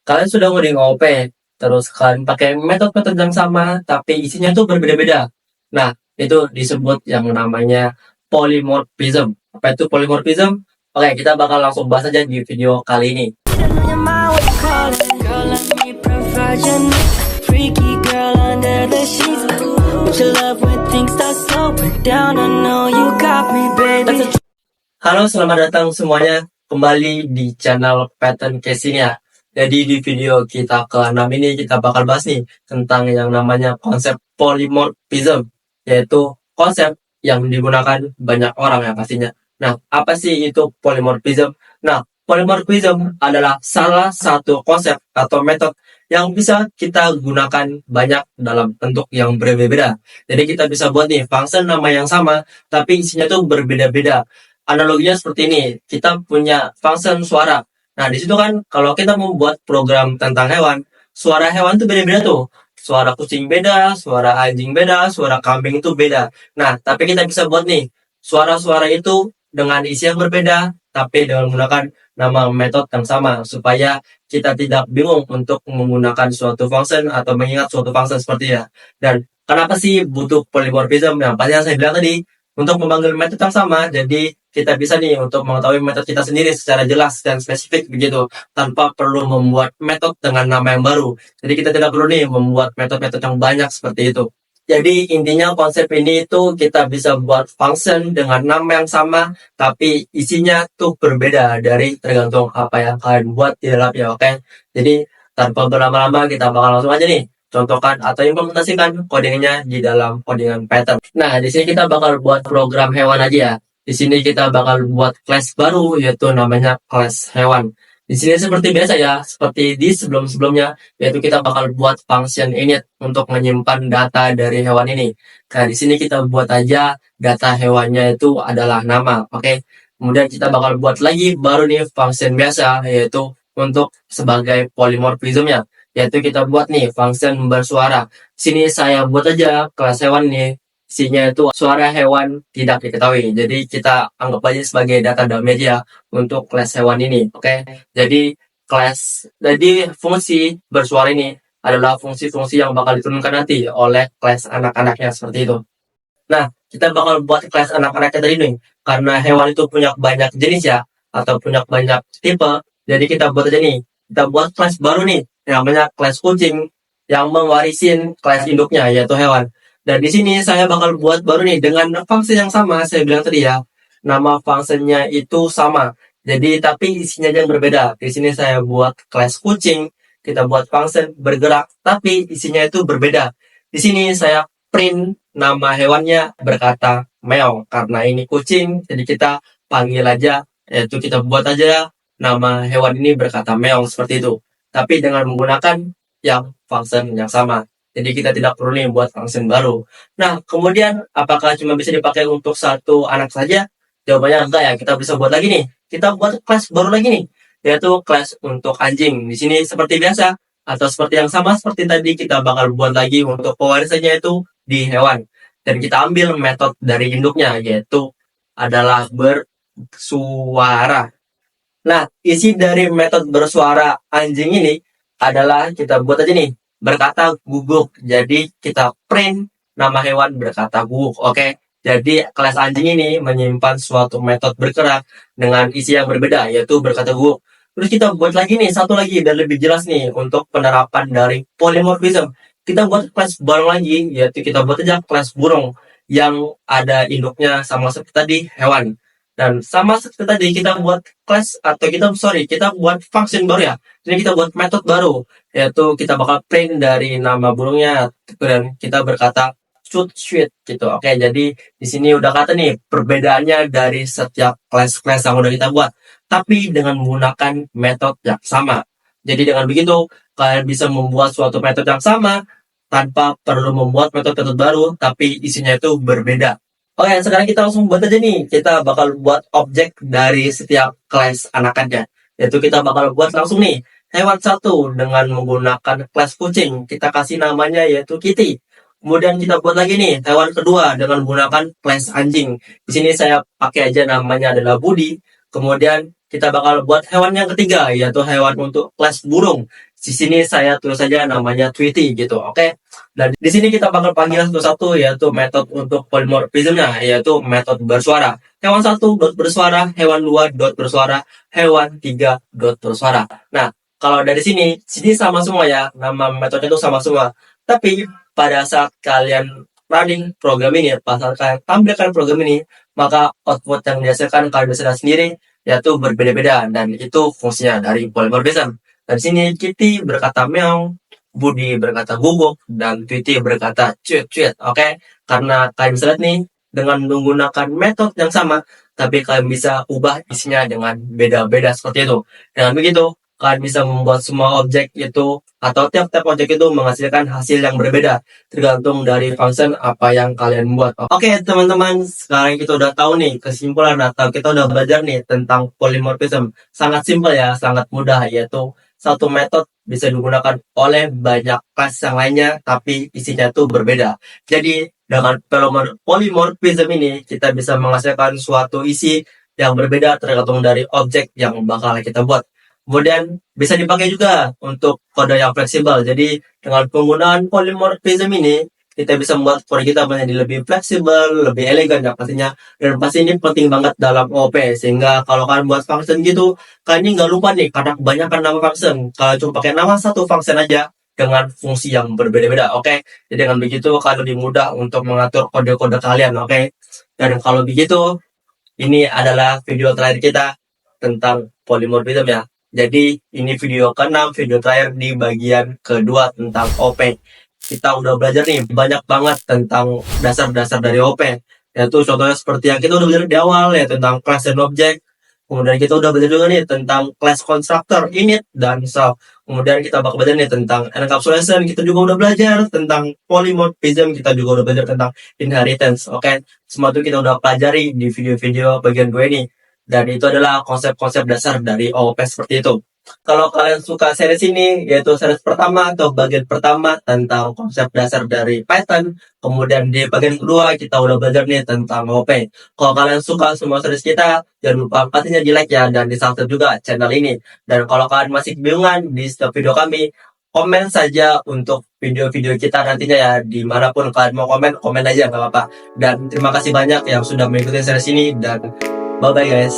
Kalian sudah ngoding OOP, terus kalian pakai metode-metode yang sama, tapi isinya tuh berbeda-beda. Nah, itu disebut yang namanya polymorphism. Apa itu polymorphism? Oke, kita bakal langsung bahas aja di video kali ini. Halo, selamat datang semuanya kembali di channel Pattern Case ini ya. Jadi di video kita ke-6 ini kita bakal bahas nih tentang yang namanya konsep polymorphism, yaitu konsep yang digunakan banyak orang ya pastinya. Nah, apa sih itu polymorphism? Nah, polymorphism adalah salah satu konsep atau metode yang bisa kita gunakan banyak dalam bentuk yang berbeda-beda. Jadi kita bisa buat nih function nama yang sama, tapi isinya tuh berbeda-beda. Analoginya seperti ini, kita punya function suara. Nah, di situ kan kalau kita membuat program tentang hewan, suara hewan tuh beda-beda tuh. Suara kucing beda, suara anjing beda, suara kambing itu beda. Nah, tapi kita bisa buat nih, suara-suara itu dengan isi yang berbeda, tapi dengan menggunakan nama metode yang sama, supaya kita tidak bingung untuk menggunakan suatu function atau mengingat suatu function seperti ya. Dan kenapa sih butuh polymorphism? Yang pasti yang saya bilang tadi, untuk memanggil metode yang sama, jadi kita bisa nih untuk mengetahui metode kita sendiri secara jelas dan spesifik begitu, tanpa perlu membuat metode dengan nama yang baru. Jadi kita tidak perlu nih membuat metode-metode yang banyak seperti itu. Jadi intinya konsep ini itu kita bisa buat function dengan nama yang sama, tapi isinya tuh berbeda dari tergantung apa yang kalian buat di dalamnya, oke? Jadi tanpa berlama-lama kita bakal langsung aja nih contohkan atau implementasikan codingnya di dalam codingan Pattern. Nah, di sini kita bakal buat program hewan aja ya. Di sini kita bakal buat class baru yaitu namanya class hewan. Di sini seperti biasa ya, seperti di sebelum-sebelumnya, yaitu kita bakal buat function init untuk menyimpan data dari hewan ini. Nah, di sini kita buat aja data hewannya itu adalah nama, oke? Kemudian kita bakal buat lagi baru nih function biasa, yaitu untuk sebagai polymorphism-nya, yaitu kita buat nih function bersuara. Sini saya buat aja kelas hewan nih, isinya itu suara hewan tidak diketahui. Jadi kita anggap aja sebagai data dummy aja untuk kelas hewan ini, oke? Jadi fungsi bersuara ini adalah fungsi-fungsi yang bakal diturunkan nanti oleh kelas anak-anaknya seperti itu. Nah, kita bakal buat kelas anak-anaknya tadi nih, karena hewan itu punya banyak jenis ya, atau punya banyak tipe. Jadi kita buat aja nih, kita buat kelas baru nih, yang namanya kelas kucing, yang mewarisin kelas induknya, yaitu hewan. Dan di sini saya bakal buat baru nih, dengan fungsi yang sama, saya bilang tadi ya, nama fungsinya itu sama. Jadi, tapi isinya yang berbeda. Di sini saya buat kelas kucing, kita buat function bergerak, tapi isinya itu berbeda. Di sini saya print nama hewannya berkata meow, karena ini kucing, jadi kita panggil aja, yaitu kita buat aja nama hewan ini berkata meow seperti itu. Tapi dengan menggunakan yang function yang sama. Jadi kita tidak perlu nih buat function baru. Nah, kemudian apakah cuma bisa dipakai untuk satu anak saja? Jawabannya enggak ya, kita bisa buat lagi nih. Kita buat kelas baru lagi nih, yaitu kelas untuk anjing. Di sini seperti biasa, atau seperti yang sama seperti tadi, kita bakal buat lagi untuk pewarisannya itu di hewan. Dan kita ambil metode dari induknya, yaitu adalah bersuara. Nah, isi dari metode bersuara anjing ini adalah kita buat aja nih, berkata guguk. Jadi kita print nama hewan berkata guguk, oke? Jadi kelas anjing ini menyimpan suatu metode bergerak dengan isi yang berbeda, yaitu berkata guguk. Terus kita buat lagi nih, satu lagi dan lebih jelas nih untuk penerapan dari polymorphism. Kita buat kelas baru lagi, yaitu kita buat aja kelas burung yang ada induknya sama seperti tadi hewan. Dan sama seperti tadi kita buat class atau kita buat function baru ya. Jadi kita buat metode baru, yaitu kita bakal print dari nama burungnya dan kita berkata shoot shoot gitu. Oke, jadi di sini udah kata nih perbedaannya dari setiap class-class yang udah kita buat, tapi dengan menggunakan metode yang sama. Jadi dengan begitu kalian bisa membuat suatu metode yang sama tanpa perlu membuat metode-metode baru, tapi isinya itu berbeda. Oke, sekarang kita langsung buat aja nih. Kita bakal buat objek dari setiap kelas anakannya. Yaitu kita bakal buat langsung nih, hewan satu dengan menggunakan kelas kucing. Kita kasih namanya yaitu Kitty. Kemudian kita buat lagi nih, hewan kedua dengan menggunakan kelas anjing. Di sini saya pakai aja namanya adalah Budi. Kemudian kita bakal buat hewan yang ketiga, yaitu hewan untuk kelas burung. Di sini saya tulis saja namanya Tweety gitu, oke? Dan di sini kita bakal panggil satu-satu, yaitu metode untuk polymorphismnya, yaitu metode bersuara. Hewan satu dot bersuara, hewan dua dot bersuara, hewan tiga dot bersuara. Nah, kalau dari sini sama semua ya, nama metode itu sama semua. Tapi pada saat kalian running program ini, pas saat kalian tampilkan program ini, maka output yang dihasilkan kalian bisa lihat sendiri, yaitu berbeda-beda, dan itu fungsinya dari polymorphism. Dan di sini Kitty berkata meow, Budi berkata bubuk, dan Tweety berkata cuit-cuit, oke? Karena kalian bisa lihat nih, dengan menggunakan metode yang sama, tapi kalian bisa ubah isinya dengan beda-beda seperti itu. Dengan begitu, kalian bisa membuat semua objek itu, atau tiap-tiap objek itu menghasilkan hasil yang berbeda, tergantung dari function apa yang kalian buat. Oke teman-teman, sekarang kita udah tahu nih kesimpulan atau kita udah belajar nih tentang polymorphism. Sangat simpel ya, sangat mudah, yaitu satu metode bisa digunakan oleh banyak kelas yang lainnya, tapi isinya tuh berbeda. Jadi dengan polymorphism ini kita bisa menghasilkan suatu isi yang berbeda tergantung dari objek yang bakal kita buat. Kemudian bisa dipakai juga untuk kode yang fleksibel. Jadi dengan penggunaan polymorphism ini kita bisa membuat kode kita menjadi lebih fleksibel, lebih elegan ya pastinya. Dan pasti ini penting banget dalam OOP, sehingga kalau kalian buat function gitu, kalian ini nggak lupa nih karena kebanyakan nama function. Kalau cuma pakai nama satu function aja dengan fungsi yang berbeda-beda, oke? Jadi dengan begitu kalian lebih mudah untuk mengatur kode-kode kalian, oke? Dan kalau begitu, ini adalah video terakhir kita tentang polymorphism ya. Jadi ini video ke-6, video terakhir di bagian kedua tentang OP. Kita udah belajar nih banyak banget tentang dasar-dasar dari OP. Yaitu contohnya seperti yang kita udah belajar di awal ya, tentang class dan object. Kemudian kita udah belajar juga nih tentang class constructor, init, dan self. Kemudian kita bakal belajar nih tentang encapsulation. Kita juga udah belajar tentang polymorphism. Kita juga udah belajar tentang inheritance. Oke, semua itu kita udah pelajari di video-video bagian gue ini. Dan itu adalah konsep-konsep dasar dari OOP seperti itu. Kalau kalian suka series ini, yaitu series pertama atau bagian pertama tentang konsep dasar dari Python, kemudian di bagian kedua kita udah belajar nih tentang OOP. Kalau kalian suka semua series kita, jangan lupa pastinya di like ya, dan di subscribe juga channel ini. Dan kalau kalian masih kebingungan di setiap video kami, komen saja untuk video-video kita nantinya ya. Dimanapun kalian mau komen, komen aja nggak apa-apa. Dan terima kasih banyak yang sudah mengikuti series ini, dan bye-bye guys.